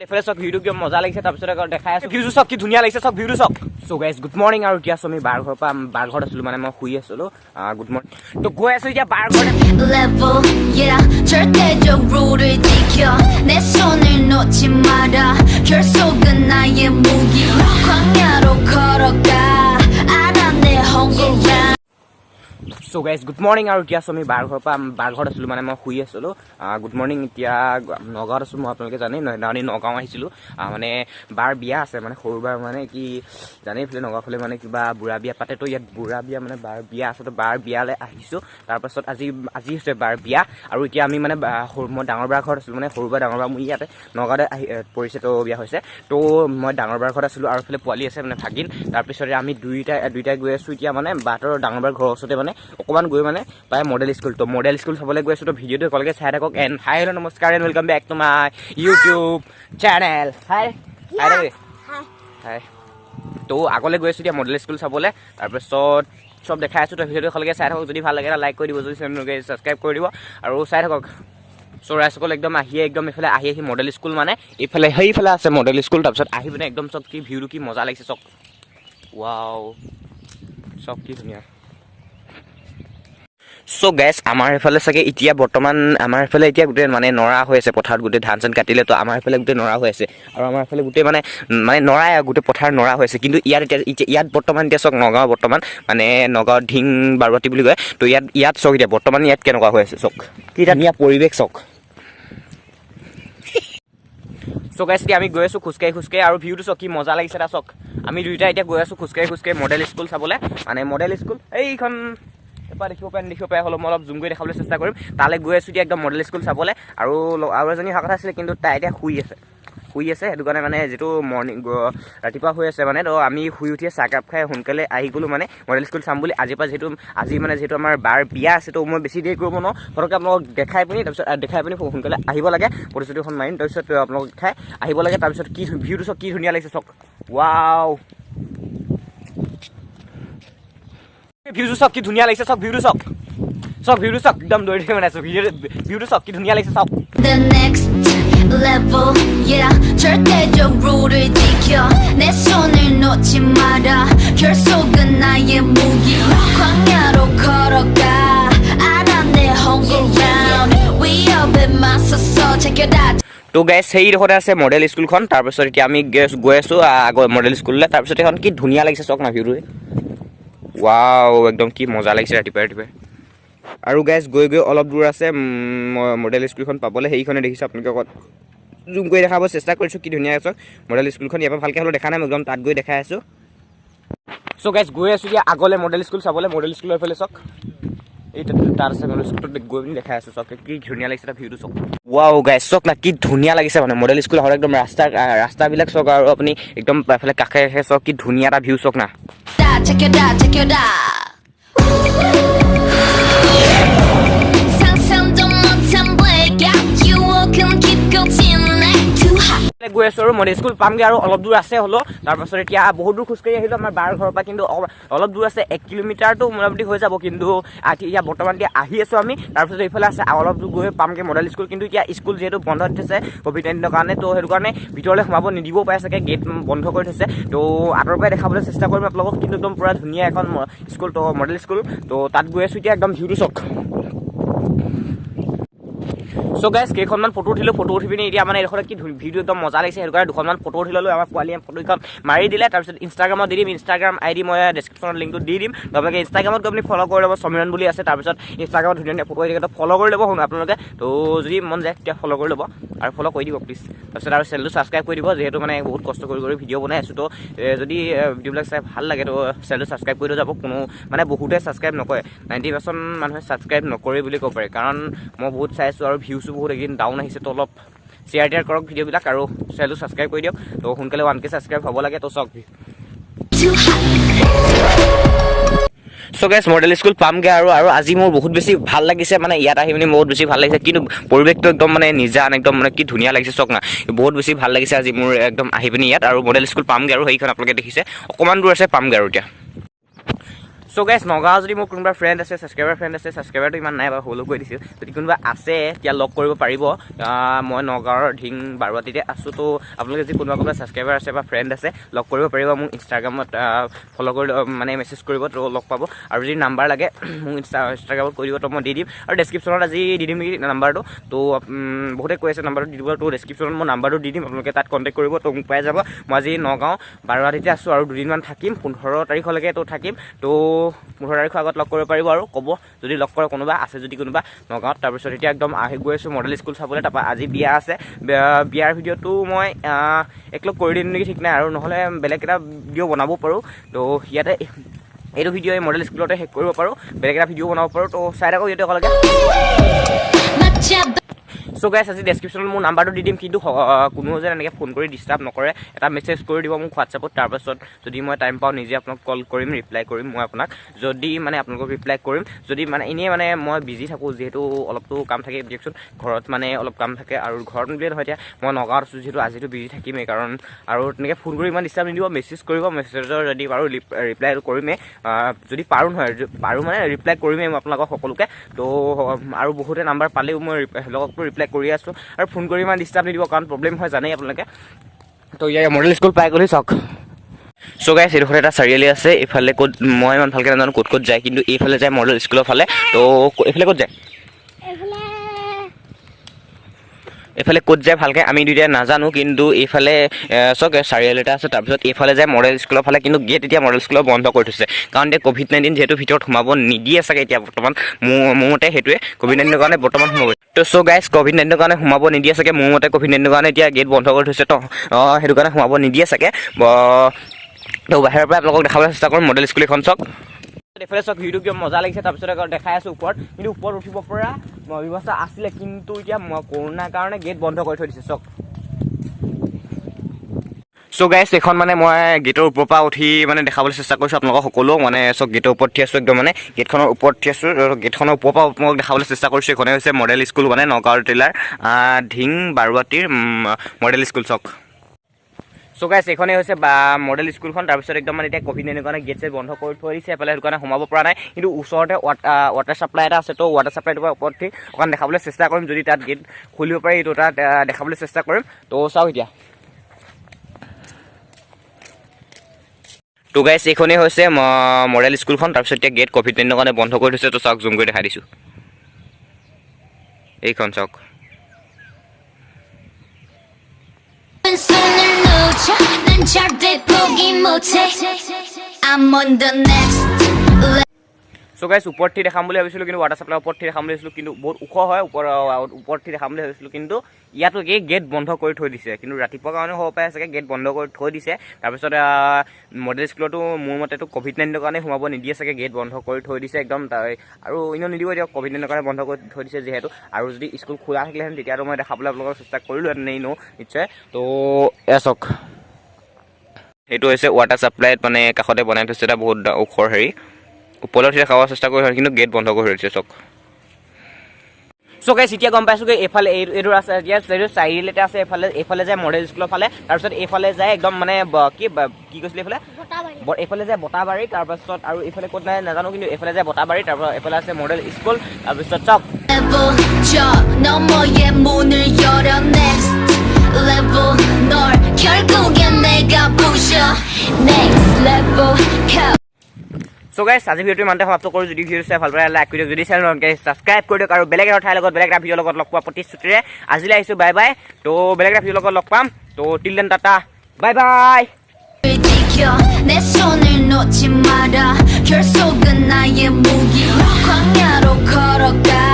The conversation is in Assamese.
এফালে চক ভিডিও কি মজা লাগিছে তাৰপিছত আকৌ দেখাই আছো ভিউটো চক কি ধুনীয়া লাগিছে চক ভিউটো চক সো গাইজ গুড মৰ্নিং আৰু এতিয়া আমি বাৰ ঘৰত আছিলো মানে মই শুই আছিলো গুড মৰ্নিং তো গৈ আছো এতিয়া বাৰ ঘৰত level yeah 절대적으로를 지켜 내 손을 놓지 마라 결속은 나의 무기 광야로 걸어가 알아 내 홈그라운드 so guys good morning আৰু এতিয়া আমি বাৰ ঘৰত আছিলো মানে মই শুই আছিলো গুড মৰ্নিং এতিয়া নগাঁৱত আছো মই আপোনালোকে জানেই নহয় নগাঁও আহিছিলো মানে বাৰ বিয়া আছে মানে সৰু বাৰ মানে কি জানেই ফালে নগাঁও ফালে মানে কিবা বুঢ়া বিয়া পাতে তো ইয়াত বুঢ়া বিয়া মানে বাৰ বিয়া আছে তো বাৰ বিয়ালৈ আহিছো তাৰপাছত আজি হৈছে বাৰ বিয়া আৰু এতিয়া আমি মানে মই ডাঙৰ বাৰ ঘৰত আছিলো মানে সৰু বাৰ ডাঙৰ বাৰ মোৰ ইয়াতে নগাঁৱতে পৰিছে তো বিয়া হৈছে তো মই ডাঙৰ বাৰ ঘৰত আছিলো আৰু ফালে পোৱালি আছে মানে ভাগিন তাৰপিছতে আমি দুইটাই গৈ আছো এতিয়া মানে বাটৰ ডাঙৰ বাৰ ঘৰৰ ওচৰতে মানে অকমান গৈ মানে পাই মডেল স্কুল চাবলৈ গৈ আছো তো ভিডিঅ'টো একেলগে চাই থাকক এণ্ড হাই হেল্ল' নমস্কাৰ and welcome back to my YouTube channel hi তো আগলৈ গৈ আছো এতিয়া মডেল স্কুল চাবলৈ তাৰপিছত চব দেখাই আছো তো ভিডিঅ'টো একেলগে চাই থাকক যদি ভাল লাগে এটা লাইক কৰি দিব যদি চেনেলটোকে ছাবস্ক্ৰাইব কৰি দিব আৰু চাই থাকক চৰাইসকল একদম একদম এইফালে আহি মডেল স্কুল মানে এইফালে সেইফালে আছে মডেল স্কুল তাৰপিছত আহি পিনে একদম চব কি ভিউটো কি মজা লাগিছে চক ৱাও চব কি ধুনীয়া সো গাইজ আমাৰ এইফালে চাগে এতিয়া বৰ্তমান আমাৰ এইফালে এতিয়া গোটেই মানে নৰা হৈ আছে পথাৰত গোটেই ধান চান কাটিলে তো আমাৰ এইফালে গোটেই নৰা হৈ আছে আৰু আমাৰ এইফালে গোটেই মানে নৰাই গোটেই পথাৰ নৰা হৈ আছে কিন্তু ইয়াত বৰ্তমান এতিয়া চক নগাঁও বৰ্তমান মানে নগাঁও ঢিং বাৰুৱাতি বুলি কয় তো ইয়াত চক এতিয়া বৰ্তমান ইয়াত কেনেকুৱা হৈ আছে চক কি ধুনীয়া পৰিৱেশ চক সো গাইজ এতিয়া আমি গৈ আছো খোজকাঢ়ি আৰু ভিউটো চক কি মজা লাগিছে এটা চক আমি দুইটা এতিয়া গৈ আছো খোজকাঢ়ি মডেল স্কুল চাবলৈ মানে মডেল স্কুল এইখন এবাৰ দেখিব পাই হ'লেও মই অলপ জুম কৰি দেখাবলৈ চেষ্টা কৰিম তালৈ গৈ আছোঁ এতিয়া একদম মডেল স্কুল চাবলৈ আৰু এজনী অহা কথা আছিলে কিন্তু তাই এতিয়া শুই আছে সেইটো কাৰণে মানে যিটো মৰ্ণিং ৰাতিপুৱা হৈ আছে মানে তো আমি শুই উঠিয়ে চাহকাপ খাই সোনকালে আহি গ'লোঁ মানে মডেল স্কুল চাম বুলি আজিৰ পৰা যিহেতু আমাৰ বাৰ বিয়া আছে তো মই বেছি দেৰি কৰিব নোৱাৰোঁ ফটককৈ আপোনালোকক দেখাই পিনি সোনকালে আহিব লাগে প্ৰতিশ্ৰুতিখন মাৰিম তাৰপিছত আপোনালোক খাই আহিব লাগে তাৰপিছত কি ভিউটো চক কি ধুনীয়া লাগিছে চক ৱাও ভিউটো চক কি ধুনীয়া লাগিছে চক ভিউটো চক একদম দৌৰি বনাইছো ভিউটো চক কি ধুনীয়া লাগিছে চক the next level yeah 절대적으로를 지켜 내 손을 놓지 마라 결속은 나의 무기 광야로 걸어가 알아 내 홈그라운드 위협에 맞서서 챙겨다 তো গাইজ সেই ডোখৰতে আছে মডেল স্কুলখন তাৰপিছত এতিয়া আমি গৈ আছো আগৰ মডেল স্কুললৈ তাৰপিছত এখন কি ধুনীয়া লাগিছে চক না ভিউটোৱে ৱাও একদম কি মজা লাগিছে ৰাতিপুৱাই আৰু গাইজ গৈ অলপ দূৰ আছে মডেল স্কুলখন পাবলৈ সেইখনে দেখিছোঁ আপোনালোকে অকল জুম কৰি দেখাব চেষ্টা কৰিছোঁ কি ধুনীয়া আছে মডেল স্কুলখন ইয়াৰ পৰা ভালকৈ হ'লেও দেখা নাই মই একদম তাত গৈ দেখাই আছোঁ চ' গাইজ গৈ আছোঁ এতিয়া আগলৈ মডেল স্কুল চাবলৈ মডেল স্কুলৰ এইফালে চক এই তাত আছে মডেল স্কুলটোত গৈ পিনি দেখাই আছোঁ চক কি ধুনীয়া লাগিছে এটা ভিউটো চক ৱাও গাইজ চক না কি ধুনীয়া লাগিছে মানে মডেল স্কুল হয় একদম ৰাস্তাবিলাক চক আৰু আপুনি একদম এফালে কাষে চক কি ধুনীয়া এটা ভিউ চক না 챙겨다 상상도 못한 blackout you can keep going like too hot গৈ আছোঁ আৰু মডেল স্কুল পামগৈ আৰু অলপ দূৰ আছে হ'লেও তাৰপাছত এতিয়া বহুত দূৰ খোজকাঢ়ি আহিলোঁ আমাৰ বাৰ ঘৰৰ পৰা কিন্তু অলপ দূৰ আছে 1 কিলোমিটাৰটো মোটামুটি হৈ যাব কিন্তু এতিয়া বৰ্তমান এতিয়া আহি আছোঁ আমি তাৰপিছত এইফালে আছে অলপ দূৰ গৈ পামগৈ মডেল স্কুল কিন্তু এতিয়া স্কুল যিহেতু বন্ধ দি থৈছে ক'ভিড-19 কাৰণে তো সেইটো কাৰণে ভিতৰলৈ সোমাব নিদিবও পাৰে চাগে গেট বন্ধ কৰি থৈছে তো আঁতৰৰ পৰাই দেখাবলৈ চেষ্টা কৰিম আপোনালোকক কিন্তু একদম পূৰা ধুনীয়া এখন স্কুল তো মডেল স্কুল তো তাত গৈ আছোঁ এতিয়া একদম ভিউটো চক চ' গাইজ কেইখনমান ফটো উঠি পিনি এতিয়া মানে এইডোখৰত কি ভিডিঅ' একদম মজা লাগিছে সেইটো কাৰণে দুখনমান ফটো উঠি ল'লোঁ আমাৰ পোৱালীয়ে ফটোখন মাৰি দিলে তাৰপিছত ইনষ্টাগ্ৰামত দি দিম ইনষ্টাগ্ৰাম ID মই ডেছক্ৰিপশ্যনত লিংকটো দি দিম আপোনালোকে ইনষ্টাগ্ৰামত গৈ আপুনি ফ'ল' কৰি ল'ব সমীৰণ বুলি আছে তাৰপিছত ইনষ্টাগ্ৰামত ধুনীয়া ফটো আহি থাকে ফ'ল' কৰি ল'ব আপোনালোকে তো যদি মন যায় তেতিয়া ফ'ল' কৰি ল'ব আৰু ফ'ল' কৰি দিব প্লিজ তাৰপিছত আৰু চেনেলটো ছাবস্ক্ৰাইব কৰি দিব যিহেতু মানে বহুত কষ্ট কৰি ভিডিঅ' বনাই আছোঁ তো যদি ভিডিঅ'বিলাক চাই ভাল লাগে তো চেনেলটো ছাবস্ক্ৰাইব কৰি যাব কোনো মানে বহুতে ছাবস্ক্ৰাইব নকৰে 90% মানুহে ছাবস্ক্ৰাইব নকৰে বুলি ক'ব পাৰে কাৰণ মই বহুত চাইছোঁ আৰু ভিউছো বহুত একদিন ডাউন আহিছে তো অলপ শ্বেয়াৰ কৰক ভিডিঅ'বিলাক আৰু চেনেলটো ছাবস্ক্ৰাইব কৰি দিয়ক তো সোনকালে 1K ছাবস্ক্ৰাইব হ'ব লাগে তো চক চ' গাইজ মডেল স্কুল পামগৈ আৰু আজি মোৰ বহুত বেছি ভাল লাগিছে মানে ইয়াত আহি পিনি বহুত বেছি ভাল লাগিছে কিন্তু পৰিৱেশটো একদম মানে নিজান একদম মানে কি ধুনীয়া লাগিছে চক না বহুত বেছি ভাল লাগিছে আজি মোৰ একদম আহি পিনি ইয়াত আৰু মডেল স্কুল পামগৈ আৰু সেইখন আপোনালোকে দেখিছে অকণমান দূৰ আছে পামগৈ আৰু এতিয়া সো গাইজ নগাঁও যদি মোৰ কোনোবা ফ্ৰেণ্ড আছে ছাবস্ক্ৰাইবাৰটো ইমান নাই বাৰু হ'লো কৈ দিছোঁ যদি কোনোবা আছে তেতিয়া লগ কৰিব পাৰিব মই নগাঁৱৰ ঢিং বাৰুৱাটিতে আছোঁ তো আপোনালোকে যদি কোনোবা ছাবস্ক্ৰাইবাৰ আছে বা ফ্ৰেণ্ড আছে লগ কৰিব পাৰিব মোক ইনষ্টাগ্ৰামত ফ'ল' কৰি মানে মেছেজ কৰিব তো লগ পাব আৰু যদি নাম্বাৰ লাগে মোক ইনষ্টাগ্ৰামত কৈ দিব তো মই দি দিম আৰু ডেছক্ৰিপশ্যনত আজি দি দিম নেকি নাম্বাৰটো তো বহুতে কৈ আছে নাম্বাৰটো দি দিব তো ডেছক্ৰিপশ্যনত মই নাম্বাৰটো দি দিম আপোনালোকে তাত কণ্টেক্ট কৰিব তো মোক পাই যাব মই আজি নগাঁও বাৰুৱাটিতে আছোঁ আৰু দুদিনমান থাকিম 15 তাৰিখলৈকে তো থাকিম তো 15 তাৰিখৰ আগত লগ কৰিব পাৰিব আৰু ক'ব যদি লগ কৰে কোনোবা আছে যদি কোনোবা নগাঁৱত তাৰপিছত এতিয়া একদম আহি গৈ আছোঁ মডেল স্কুল চাবলৈ তাৰপৰা আজি বিয়া আছে বিয়াৰ ভিডিঅ'টো মই একলগ কৰি দিম নেকি ঠিক নাই আৰু নহ'লে বেলেগ এটা ভিডিঅ' বনাব পাৰোঁ তো ইয়াতে এইটো ভিডিঅ' এই মডেল স্কুলতে শেষ কৰিব পাৰোঁ বেলেগ এটা ভিডিঅ' বনাব পাৰোঁ তো চাই থাকক ইয়াতে অকলকে সো গাইজ আজি ডেছক্ৰিপশ্যনত মোৰ নাম্বাৰটো দি দিম কিন্তু কোনো যেন এনেকৈ ফোন কৰি ডিষ্টাৰ্ব নকৰে এটা মেছেজ কৰি দিব মোক হোৱাটছএপত তাৰপাছত যদি মই টাইম পাওঁ নিজে আপোনাক কল কৰিম ৰিপ্লাই কৰিম মই আপোনাক যদি মানে আপোনালোকক ৰিপ্লাই কৰিম যদি মানে এনেই মানে মই বিজি থাকোঁ যিহেতু অলপতো কাম থাকে দিয়কচোন ঘৰত মানে অলপ কাম থাকে আৰু ঘৰত বুলিয়ে নহয় এতিয়া মই নগাঁৱত আছোঁ যিহেতু আজিতো বিজি থাকিমেই কাৰণ আৰু তেনেকৈ ফোন কৰি ইমান ডিষ্টাৰ্ব নিদিব মেছেজ কৰিব মেছেজৰ যদি পাৰোঁ ৰিপ্লাইটো কৰিমেই যদি পাৰোঁ নহয় পাৰোঁ মানে ৰিপ্লাই কৰিমেই মই আপোনালোকক সকলোকে তো আৰু বহুতে নাম্বাৰ পালেও মই লগতো ৰিপ্লাই কৰি আছোঁ আৰু ফোন কৰি ইমান ডিষ্টাৰ্ব নিদিব কাৰণ প্ৰব্লেম হয় জানেই আপোনালোকে তো ইয়াৰ মডেল স্কুল পাই গ'লে চাওক সো গাইজ এইডোখৰত এটা চাৰিআলি আছে এইফালে ক'ত মই ইমান ভালকৈ নাজানো ক'ত যায় কিন্তু এইফালে যায় মডেল স্কুলৰ ফালে তো এইফালে ক'ত যায় এইফালে ক'ত যায় ভালকৈ আমি দুইটাই নাজানো কিন্তু এইফালে চাওক চাৰিআলি এটা আছে তাৰপিছত এইফালে যায় মডেল স্কুলৰ ফালে কিন্তু গেট এতিয়া মডেল স্কুলৰ বন্ধ কৰি থৈছে কাৰণ এতিয়া COVID-19 যিহেতু ভিতৰত সোমাব নিদিয়ে চাগে এতিয়া বৰ্তমান মোৰ মতে সেইটোৱে COVID-19 কাৰণে বৰ্তমান সোমাব তো চ' গাইজ COVID-19 কাৰণে সোমাব নিদিয়ে চাগে মোৰ মতে COVID-19 কাৰণে এতিয়া গেট বন্ধ কৰি থৈছে তো সেইটো কাৰণে সোমাব নিদিয়ে চাগে তো বাহিৰৰ পৰা আপোনালোকক দেখাবলৈ চেষ্টা কৰিম মডেল স্কুল এখন চাওক এইফালে চাওক ভিডিঅ' কিয় মজা লাগিছে তাৰপিছত দেখাই আছোঁ ওপৰত কিন্তু ওপৰত উঠিব পৰা ব্যৱস্থা আছিলে কিন্তু এতিয়া কৰোণাৰ কাৰণে গেট বন্ধ কৰি থৈ দিছে চাওক চ' গাইজ এখন মানে মই গেটৰ ওপৰৰ পৰা উঠি মানে দেখাবলৈ চেষ্টা কৰিছোঁ আপোনালোকক সকলো মানে চব গেটৰ ওপৰত উঠি আছোঁ একদম মানে গেটখনৰ ওপৰত উঠি আছোঁ গেটখনৰ ওপৰৰ পৰা আপোনালোকক দেখাবলৈ চেষ্টা কৰিছোঁ এইখনে হৈছে মডেল স্কুল মানে নগাঁও জিলাৰ ঢিং বাৰুৱাটিৰ মডেল স্কুল চাওক চ' গাইজ এইখনেই হৈছে মডেল স্কুলখন তাৰপিছত একদম মানে এতিয়া COVID-19 কাৰণে গেট চেট বন্ধ কৰি থৈ দিছে এইফালে সেইটো কাৰণে সোমাব পৰা নাই কিন্তু ওচৰতে ৱাটাৰ চাপ্লাই এটা আছে তো ৱাটাৰ চাপ্লাইটোৰ পৰা ওপৰত উঠি অকণ দেখাবলৈ চেষ্টা কৰিম যদি তাত গেট খুলিব পাৰি তো তাত দেখাবলৈ চেষ্টা কৰিম তো চাওক এতিয়া তো গাইজ এইখনেই হৈছে মডেল স্কুলখন তাৰপিছত এতিয়া গেট COVID-19 কাৰণে বন্ধ কৰি থৈছে তো চাওক জুম কৰি দেখাই দিছোঁ এইখন চাওক 손을 놓쳐 난 절대 포기 못해 I'm on the next level so' guys ওপৰত উঠি দেখাম বুলি ভাবিছিলোঁ কিন্তু ৱাটাৰ চাপ্লাই ওপৰত উঠি দেখাম বুলি ভাবিছিলোঁ কিন্তু বহুত ওখ হয় ওপৰত উঠি দেখাম বুলি ভাবিছিলোঁ কিন্তু ইয়াতো গেট বন্ধ কৰি থৈ দিছে কিন্তু ৰাতিপুৱা কাৰণেও হ'ব পাৰে চাগে গেট বন্ধ কৰি থৈ দিছে তাৰপিছত মডেল স্কুলতো মোৰ মতেতো COVID-19 কাৰণে সোমাব নিদিয়ে চাগে গেট বন্ধ কৰি থৈ দিছে একদম আৰু এনেও নিদিব এতিয়া COVID-19 কাৰণে বন্ধ কৰি থৈ দিছে যিহেতু আৰু যদি স্কুল খোলা থাকিলেহেঁতেন তেতিয়াতো মই দেখাবলৈ আপোনালোকৰ চেষ্টা কৰিলোহেঁতেন এনেও নিশ্চয় তো এয়া চাওক সেইটো হৈছে ৱাটাৰ চাপ্লাইত মানে কাষতে বনাই থৈছে এটা বহুত ওখৰ হেৰি ওপৰত উঠি দেখাব চেষ্টা কৰি কিন্তু গেট বন্ধ কৰি থৈ দিছে চাওক চ' গাইজ এতিয়া গম পাইছোঁ কি এইফালে এইটো আছে এতিয়া এইটো চাৰিআলি এটা আছে এইফালে যায় মডেল স্কুলৰ ফালে তাৰপিছত এইফালে যায় একদম মানে কি কৈছিলে এইফালে যায় বটাবাৰী তাৰপাছত আৰু এইফালে ক'ত নাই নাজানো কিন্তু এইফালে যায় বটাবাৰী তাৰপৰা এইফালে আছে মডেল স্কুল তাৰপিছত চাওক 저 너머의 문을 열어 next level 널 결국엔 내가 부셔 next level চ' গাইজ আজি ভিডিঅ'টো ইমানতে সমাপ্ত কৰোঁ যদি ভিডিঅ' চাই ভাল পায় লাইক কৰি দিয়ক যদি চেনেল ছাবস্ক্ৰাইব কৰি দিয়ক আৰু বেলেগ এটা ঠাইৰ লগত বেলেগ এটা ভিডিঅ'ৰ লগত লগ পোৱা প্ৰতিশ্ৰুতিৰে আজিলৈ আহিছোঁ বাই বাই তো বেলেগ এটা ভিডিঅ'ৰ লগত লগ পাম তো till then tata bye bye 내 손을 놓지 마라 결속은 나의 무기 광야로 걸어가